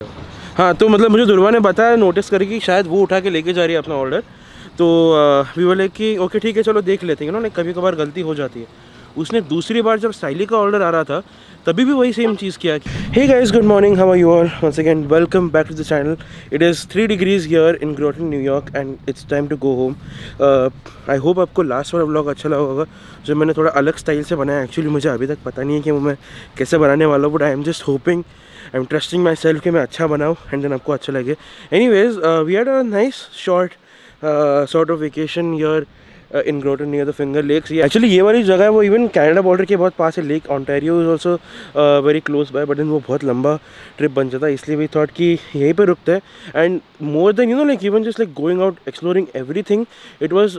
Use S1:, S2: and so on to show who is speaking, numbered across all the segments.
S1: हाँ तो मतलब मुझे दुर्वा ने बताया नोटिस करके कि शायद वो उठा के लेके जा रही है अपना ऑर्डर। तो वी बोले कि ओके ठीक है चलो देख लेते हैं ना, कभी कभार गलती हो जाती है। उसने दूसरी बार जब साइली का ऑर्डर आ रहा था तभी भी वही सेम चीज़ किया। Hey guys, good morning, how are you all? Once again welcome back to the channel. It is 3 degrees here in Groton New York and it's time to go home. I hope आपको last वाला vlog अच्छा लगा होगा जो मैंने थोड़ा अलग style से बनाया। एक्चुअली मुझे अभी तक पता नहीं है कि वो मैं कैसे बनाने वाला हूँ, but I am just hoping, I am trusting myself कि मैं अच्छा बनाऊँ एंड देन आपको अच्छा लगे। Anyways, we had a nice short sort of vacation here in Groton near the Finger Lakes. ये एक्चुअली ये वाली जगह है वो इवन कनाडा बॉर्डर के बहुत पास है। Lake Ontario is also very close by, but वो बहुत लंबा ट्रिप बन जाता है, इसलिए भी थॉट कि यहीं पे रुकते हैं। And more than you know like even just like going out exploring everything, it was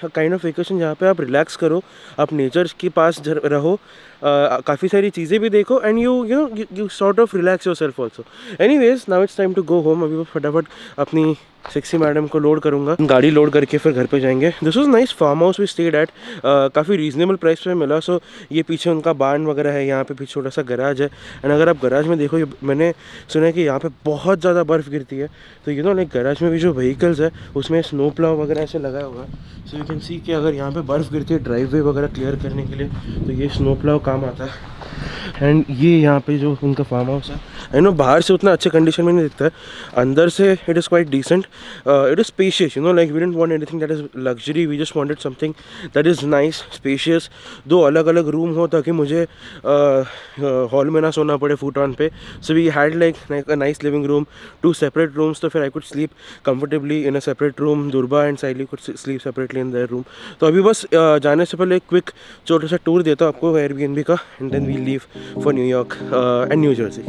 S1: kind of vacation जहाँ पे आप रिलैक्स करो, आप नेचर के पास रहो, काफ़ी सारी चीज़ें भी देखो and you sort of relax yourself also. Anyways, now it's time to go home. अभी फटाफट अपनी सेक्सी मैडम को लोड करूँगा, गाड़ी लोड करके फिर घर पे जाएंगे। This was nice farmhouse we stayed at, काफ़ी रीजनेबल प्राइस पे मिला। सो ये पीछे उनका बार्न वगैरह है, यहाँ पे पीछे छोटा सा गराज है। एंड अगर आप गराज में देखो, मैंने सुना है कि यहाँ पे बहुत ज़्यादा बर्फ़ गिरती है, तो यू नो लाइक गराज में भी जो व्हीकल्स है उसमें स्नो प्लाव वगैरह ऐसे लगा हुआ है। सो यू कैन सी कि अगर यहाँ पे बर्फ़ गिरती है ड्राइववे वगैरह क्लियर करने के लिए तो ये स्नो प्लाव काम आता है। एंड ये यहाँ पे जो उनका फार्म हाउस है, आई नो बाहर से उतना अच्छे कंडीशन में नहीं दिखता है, अंदर से it is quite decent, it is spacious, you know like we didn't want anything that is luxury, we just wanted something that is nice spacious. 2 अलग अलग रूम हो ताकि मुझे हॉल में ना सोना पड़े फुटॉन पे। So we had like a nice living room, 2 separate rooms, तो फिर I could sleep comfortably in a separate room, Durba and Saili could sleep separately in their room. तो अभी बस जाने से पहले एक क्विक छोटा सा टूर देता हूँ आपको एयरबीएनबी का, and then we leave for New York and New Jersey.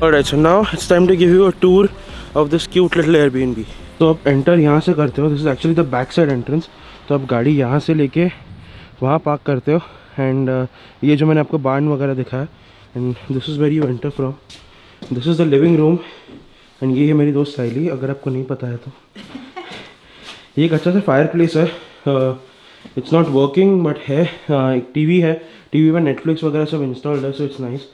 S1: Alright, so now it's time to give you a tour of this cute little Airbnb. तो आप एंटर यहाँ से करते हो, this is actually the back side entrance. तो आप गाड़ी यहाँ से लेके वहाँ पार्क करते हो एंड ये जो मैंने आपको बार्न वगैरह दिखाया, and this is where you enter from. This is the living room and ये है मेरी दोस्त साइली, अगर आपको नहीं पता है तो। ये एक अच्छा सा फायर प्लेस है, इट्स नॉट वर्किंग बट है, एक टीवी है, टीवी में नेटफ्लिक्स वगैरह सब इंस्टॉल्ड है, सो इट्स नाइस।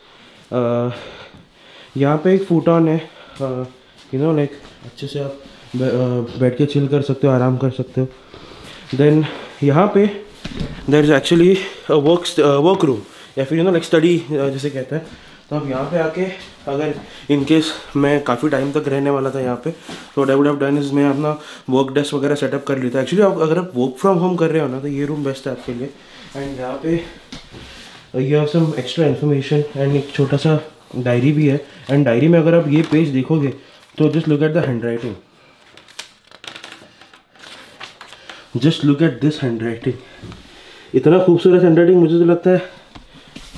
S1: यहाँ पे एक फुटॉन है, यू नो लाइक अच्छे से आप बैठ के चिल कर सकते हो, आराम कर सकते हो। देन यहाँ पे there is actually work room या फिर यू नो लाइक स्टडी जैसे कहते हैं। तो आप यहाँ पे आके, अगर इन केस मैं काफ़ी टाइम तक रहने वाला था यहाँ पे, तो what I would have done is मैं अपना वर्क डेस्क वगैरह सेटअप कर लेता। एक्चुअली अगर आप वर्क फ्रॉम होम कर रहे हो ना तो ये रूम बेस्ट है आपके लिए। एंड यहाँ पे you have some extra information and एक छोटा सा डायरी भी है। एंड डायरी में अगर आप ये पेज देखोगे तो just look at the hand writing, just look at this hand writing. इतना खूबसूरत हैंड राइटिंग, मुझे तो लगता है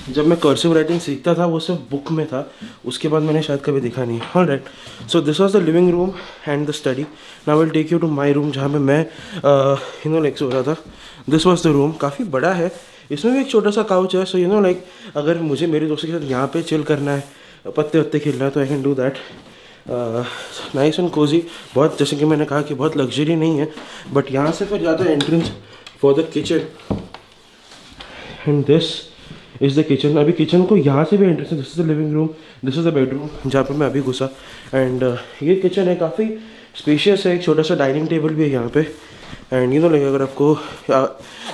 S1: जब मैं कर्सिव राइटिंग सीखता था वो सिर्फ बुक में था, उसके बाद मैंने शायद कभी देखा नहीं। Alright, so this was the living room and the study. Now I will take you to my room जहाँ पे मैं यू नो लाइक सो रहा था। दिस वाज द रूम, काफ़ी बड़ा है, इसमें भी एक छोटा सा काउच है। सो यू नो लाइक अगर मुझे मेरे दोस्तों के साथ यहाँ पे चिल करना है, पत्ते वत्ते खेलना है, तो I can do that. Nice and cozy. बहुत, जैसे कि मैंने कहा कि बहुत लग्जरी नहीं है, बट यहाँ से फिर जाता है entrance for the kitchen and this is the kitchen. अभी किचन को यहाँ से भी एंट्रेंस है, this is the living room, this is the bedroom जहाँ पर मैं अभी घुसा। एंड ये किचन है, काफ़ी स्पेशियस है, एक छोटा सा डाइनिंग टेबल भी है यहाँ पे। एंड यू नो लाइक अगर आपको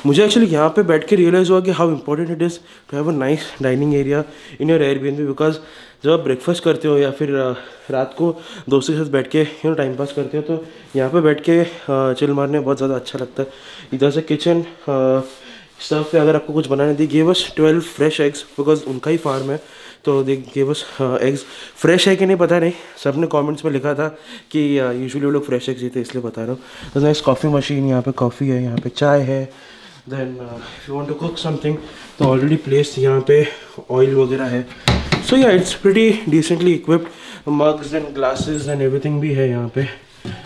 S1: मुझे एक्चुअली यहाँ पे बैठ के रियलाइज़ हुआ कि how important it is to have a nice dining area in your Airbnb, because जब आप ब्रेकफास्ट करते हो या फिर रात को दोस्तों के साथ बैठ के यू नो टाइम पास करते हो, तो यहाँ पे बैठ के चिल मारने बहुत ज़्यादा अच्छा लगता है। इधर से किचन स्टफ पे अगर आपको कुछ बनाने दी, give us 12 fresh eggs, because उनका ही फार्म है, तो they give us eggs. Fresh है कि नहीं पता नहीं, सब ने कमेंट्स में लिखा था कि यूजुअली वो लोग फ्रेश एग्स देते, इसलिए बता रहा हूँ। तो नाइस कॉफ़ी मशीन, यहाँ पे कॉफ़ी है, यहाँ पे चाय है। Then if you want to cook something तो ऑलरेडी प्लेस यहाँ पे ऑयल वगैरह है। सो या it's pretty decently equipped, mugs and glasses and everything भी है यहाँ पे,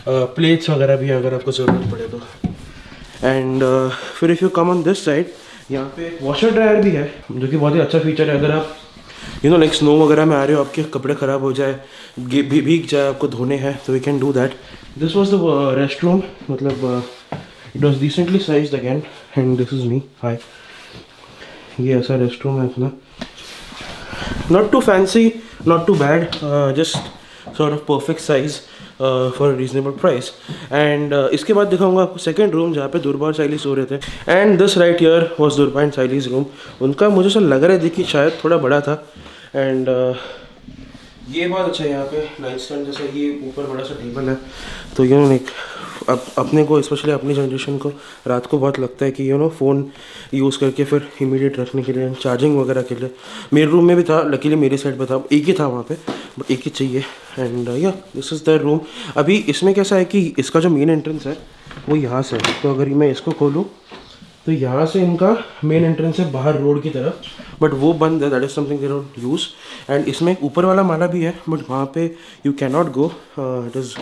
S1: प्लेट्स वगैरह भी है अगर आपको ज़रूरत पड़े तो। एंड फिर if you come on this side, यहाँ पे वॉशर ड्रायर भी है, जो कि बहुत ही अच्छा फीचर है। अगर आप यू नो लाइक स्नो वगैरह में आ रहे हो, आपके कपड़े ख़राब हो जाए, भीग जाए, आपको धोने हैं, तो we can do that. This was the rest room, मतलब it was decently sized again and this is me. Hi, ये ऐसा रेस्ट रूम है अपना, not too fancy, not too bad, just sort of perfect size for reasonable price. And इसके बाद दिखाऊंगा आपको second room जहाँ पे दुर्बा और साइली सो रहे थे। And this right here was Durba and Saili's room. उनका मुझे ऐसा लग रहा है देखिए शायद थोड़ा बड़ा था। एंड ये बहुत अच्छा है यहाँ पे नाइट स्टैंड जैसा, ये ऊपर बड़ा सा टेबल है, तो यू नो एक अपने को स्पेशली अपनी जनरेशन को रात को बहुत लगता है कि यू नो फ़ोन यूज़ करके फिर इमीडिएट रखने के लिए, चार्जिंग वगैरह के लिए। मेरे रूम में भी था, लकीली मेरे साइड पे था, एक ही था वहाँ पे, बट एक ही चाहिए। एंड या दिस इज़ द रूम। अभी इसमें कैसा है कि इसका जो मेन एंट्रेंस है वो यहाँ से है, तो अगर मैं इसको खोलूँ तो यहाँ से इनका मेन एंट्रेंस है बाहर रोड की तरफ, बट वो बंद है, that is something they don't use. And इसमें ऊपर वाला माला भी है, बट वहाँ पे you can not go, it is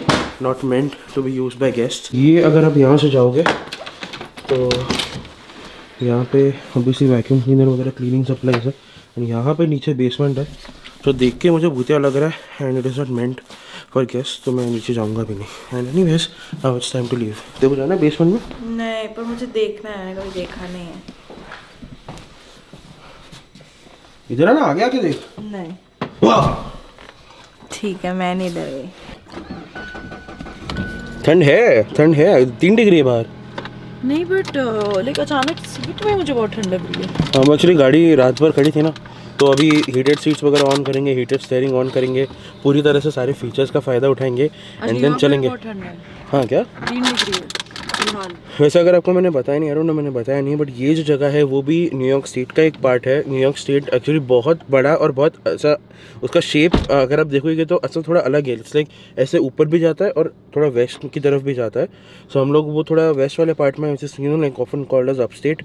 S1: not meant to be use by guest. ये अगर आप यहाँ से जाओगे तो यहाँ पे ऑब्वियसली वैक्यूम क्लीनर वगैरह क्लीनिंग सप्लाईज है, एंड यहाँ पे नीचे बेसमेंट है, तो देख के मुझे भूतिया लग रहा है and it is not meant for guest, तो मैं नीचे जाऊँगा भी नहीं। And anyways now it's time to leave. देखो जाना बेसमेंट में?
S2: नहीं, पर मुझे देखना है, मैंने कभी देखा नहीं है।
S1: इधर है ना, आगे आके देख।
S2: नहीं,
S1: वाह
S2: ठीक है, मैं नहीं डर गई।
S1: ठंड है 3 डिग्री है बाहर।
S2: नहीं बट लाइक अचानक सीट में मुझे बहुत ठंड लग रही है।
S1: हम एक्चुअली गाड़ी रात भर खड़ी थी ना, तो अभी हीटेड सीट्स वगैरह ऑन करेंगे, हीटेड स्टीयरिंग ऑन करेंगे, पूरी तरह से सारे फीचर्स का फ़ायदा उठाएंगे एंड देन चलेंगे। हाँ क्या
S2: 3 डिग्री है फिलहाल।
S1: वैसे अगर आपको मैंने बताया नहीं, मैंने बताया नहीं, बट ये जो जगह है वो भी न्यूयॉर्क स्टेट का एक पार्ट है। न्यूयॉर्क स्टेट एक्चुअली बहुत बड़ा और बहुत ऐसा, उसका शेप अगर आप देखोगे तो असल थोड़ा अलग है। इट्स लाइक ऐसे ऊपर भी जाता है और थोड़ा वेस्ट की तरफ भी जाता है। सो हम लोग वो थोड़ा वेस्ट वाले पार्ट में, you know like often called as upstate.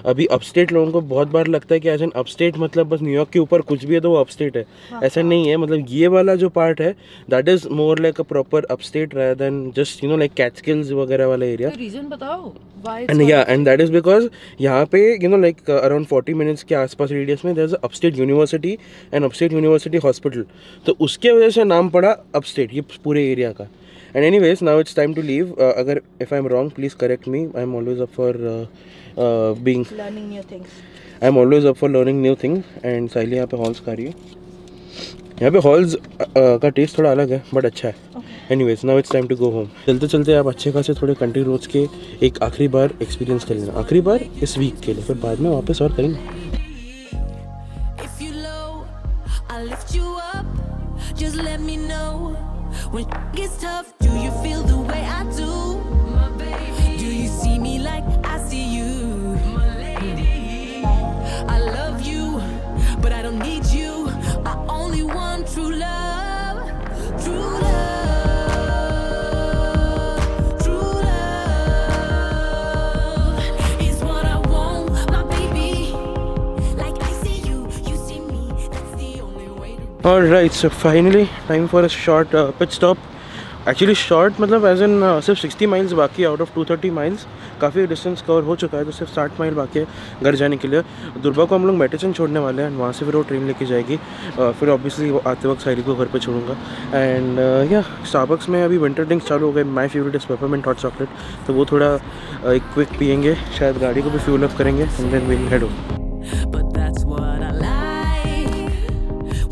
S1: अभी अपस्टेट लोगों को बहुत बार लगता है कि एज एन अपस्टेट मतलब बस न्यूयॉर्क के ऊपर कुछ भी है तो वो अपस्टेट है। ऐसा नहीं है, मतलब ये वाला जो पार्ट है that is more like a proper upstate rather than just you know like Catskills वगैरह वाला एरिया।
S2: रीजन बताओ why?
S1: And that is because यहाँ पे you know like around 40 minutes के आसपास रेडियस में there is upstate university and upstate university hospital, तो उसके वजह से नाम पड़ा अपस्टेट ये पूरे एरिया का। And anyways now it's time to leave. अगर if I am wrong please correct me, I am always up for being
S2: learning new things.
S1: I am always up for learning new things. And Saili यहाँ पे halls खा रही है। यहाँ पे halls का test थोड़ा अलग है बट अच्छा है। Anyways now it's time to go home. चलते चलते आप अच्छे खासे थोड़े कंट्री रोड्स के एक आखिरी बार एक्सपीरियंस कर लेना, आखिरी बार इस वीक के लिए, फिर बाद में वापस और करेंगे।
S3: Just let me know when it gets tough. Do you feel the way I do, my baby? Do you see me like I see you, my lady? I love you, but I don't need you. I only want true love, true love, true love is what I want, my baby. Like I see you, you see me. That's the only way to.
S1: Alright, so finally time for a short pit stop. Actually short मतलब as an सिर्फ 60 miles बाकी है out of 230 miles. काफ़ी distance cover हो चुका है, तो सिर्फ 60 माइल बाकी है घर जाने के लिए। दुर्बा को हम लोग मेडिसिन छोड़ने वाले हैं, वहाँ से फिर वो ट्रेन लेके जाएगी, फिर ऑब्वियसली वो आते वक्त साइली को घर पे छोड़ूंगा। एंड या स्टारबक्स में अभी विंटर ड्रिंक्स चालू हो गए। My favourite is peppermint hot chocolate, तो वो थोड़ा एक क्विक पियेंगे, शायद गाड़ी को भी फ्यूल अप करेंगे and then we head home.
S3: But that's what I like.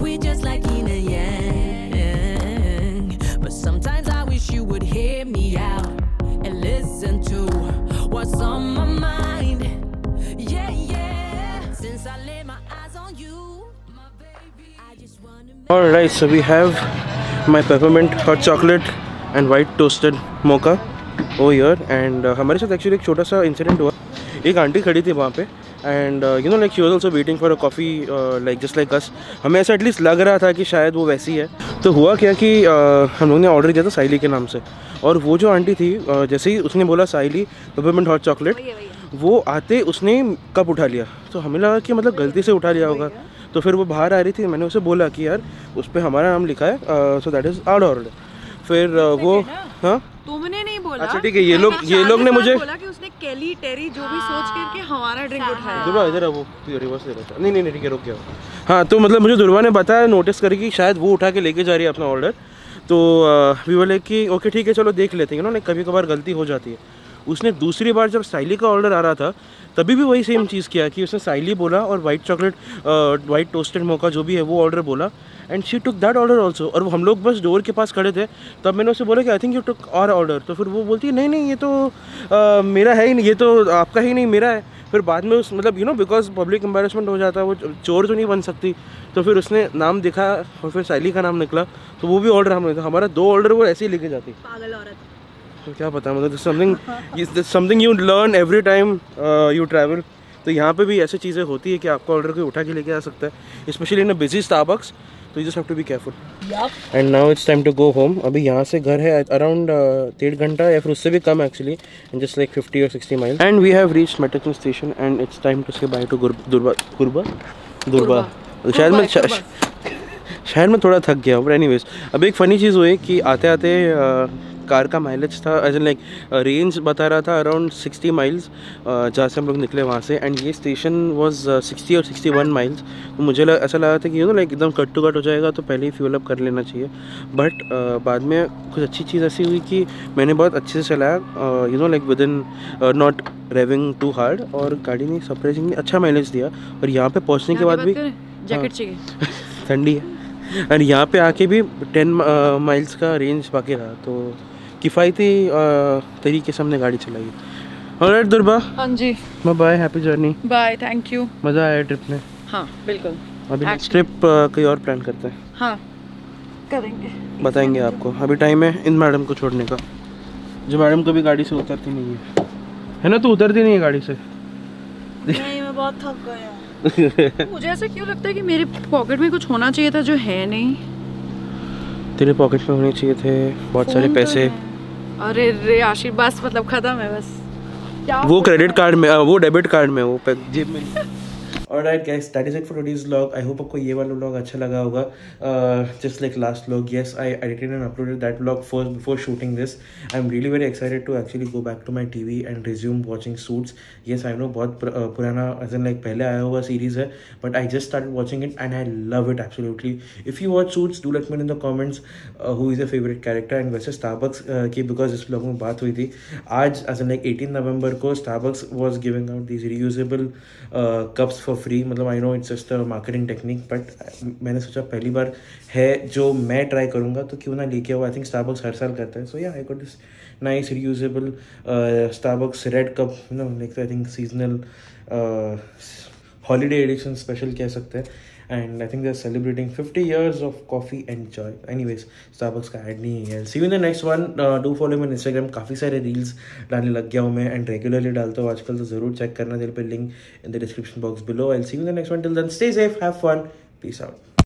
S3: We're just like yin and yang. But sometimes I wish you would hear me out and listen to what's on my mind. Yeah, yeah. Since I laid my eyes on you, my baby, I just wanna.
S1: Alright, so we have my peppermint hot chocolate and white toasted mocha over here. And हमारे साथ actually एक छोटा सा incident हुआ। एक aunty खड़ी थी वहाँ पे and you know like she was also waiting for a coffee like just like us. हमें ऐसा एटलीस्ट लग रहा था कि शायद वो वैसी है। तो हुआ क्या कि हम लोगों ने ऑर्डर किया था साइली के नाम से, और वो जो आंटी थी जैसे ही उसने बोला साइली पेपरमिंट हॉट चॉकलेट, वो आते उसने कप उठा लिया। तो हमें लगा कि मतलब गलती से उठा लिया होगा, तो फिर वो बाहर आ रही थी। मैंने उसे बोला कि यार उस पर हमारा नाम लिखा है, so that is our order. फिर वो हाँ
S2: तुमने नहीं बोला।
S1: अच्छा ठीक है, ये लोग ने मुझे
S2: बोला कि उसने केली टेरी जो भी सोच करके हमारा ड्रिंक उठाया।
S1: दुर्वा इधर है, वो रिवर्स ले रहा था। नहीं नहीं ठीक है, रुक गया। हाँ तो मतलब मुझे दुर्वा ने बताया, नोटिस करके कि शायद वो उठा के लेके जा रही है अपना ऑर्डर। तो वी बोले कि ओके ठीक है चलो देख लेते हैं, ना कभी कभार गलती हो जाती है। उसने दूसरी बार जब साइली का ऑर्डर आ रहा था तभी भी वही सेम चीज़ किया कि उसने साइली बोला और वाइट चॉकलेट वाइट टोस्टेड मोका जो भी है वो ऑर्डर बोला, and she took that order also. और हम लोग बस डोर के पास खड़े थे, तब मैंने उसे बोला कि आई थिंक यू टुक और ऑर्डर। तो फिर वो बोलती है नहीं नहीं ये तो मेरा है ही नहीं, ये तो आपका ही नहीं मेरा है। फिर बाद में उस मतलब बिकॉज पब्लिक एम्बेरसमेंट हो जाता है, वो चोर तो नहीं बन सकती। तो फिर उसने नाम दिखा और फिर साइली का नाम निकला, तो वो भी ऑर्डर हमने था। हमारा 2 ऑर्डर वो ऐसे ही लेके जाती।
S2: पागल औरत।
S1: तो क्या पता, मतलब something you learn every time you travel. तो यहाँ पे भी ऐसी चीज़ें होती है कि आपका ऑर्डर कोई उठा के लेके आ सकता है, specially in a busy Starbucks. तो you just have to be careful. And now it's time to go home. अभी यहाँ से घर है अराउंड 1.5 घंटा या फिर उससे भी कम actually, and just like 50 or 60 miles. And we have reached metro station and it's time to say bye to Durba. शायद मैं थोड़ा थक गया, बट एनीवेज अब एक फ़नी चीज़ हुई कि आते आते कार का माइलेज था एज लाइक रेंज बता रहा था अराउंड 60 माइल्स जहाँ से हम लोग निकले वहाँ से, एंड ये स्टेशन वाज 60 और 61 माइल्स। तो मुझे ऐसा लगा था कि लाइक एकदम कट टू कट हो जाएगा तो पहले ही फ्यूल अप कर लेना चाहिए। बट बाद में कुछ अच्छी चीज़ ऐसी हुई कि मैंने बहुत अच्छे से चलाया, like within not revving too hard, और गाड़ी ने सरप्राइजिंगली अच्छा माइलेज दिया। और यहाँ पे पहुँचने के बाद भी
S2: जैकेट चाहिए
S1: ठंडी है, और यहाँ पे आके भी 10 माइल्स का रेंज बाकी रहा, तो किफ़ायती तरीके से हमने गाड़ी चलाई। ऑलराइट दुर्बा,
S2: हाँ जी,
S1: bye, happy journey,
S2: bye, thank you.
S1: मज़ा आया ट्रिप में?
S2: हाँ बिल्कुल।
S1: अभी नेक्स्ट ट्रिप कोई और प्लान करते हैं।
S2: हाँ करेंगे,
S1: बताएंगे आपको। अभी टाइम है इन मैडम को छोड़ने का, जो मैडम कभी गाड़ी से उतरती नहीं है ना? तो उतरती नहीं है गाड़ी से?
S2: नहीं, मैं बहुत थक गया। मुझे ऐसा क्यों लगता है कि मेरे पॉकेट में कुछ होना चाहिए था जो है नहीं।
S1: तेरे पॉकेट में होने चाहिए थे बहुत सारे पैसे।
S2: अरे रे आशीष, बस मतलब खत्म है बस।
S1: वो क्रेडिट कार्ड में, वो डेबिट कार्ड में, वो जेब में नहीं। Alright guys, that is it for today's vlog. I hope आपको ये वाला vlog अच्छा लगा होगा, just like last vlog. Yes, I edited and uploaded that vlog first before shooting this. I'm really very excited to actually go back to my TV and resume watching Suits. Yes, I know बहुत पुराना as in like पहले आया हुआ series है, but I just started watching it and I love it absolutely. If you watch Suits, do let me know in the comments who is your favorite character. And वैसे Starbucks की because इस vlog में बात हुई थी, आज as in like 18 नवंबर को Starbucks was giving out these reusable cups for free. मतलब I know it's just a marketing technique, but मैंने सोचा पहली बार है जो मैं ट्राई करूँगा तो क्यों ना लेके आओ। आई थिंक स्टारबक्स हर साल करता है, सो या I got this nice reusable Starbucks red cup, like I think seasonal holiday edition special कह सकते हैं। And I think they are celebrating 50 years of coffee and joy. Anyways Starbucks का ad नहीं है। See you in the next one. Do follow me on Instagram, काफ़ी सारे reels डालने लग गया हूँ मैं एंड रेगुलरली डालता हूँ आजकल, तो ज़रूर चेक करना। दिल पे link in the description box below. I will see you in the next one. Till then stay safe, have fun, peace out.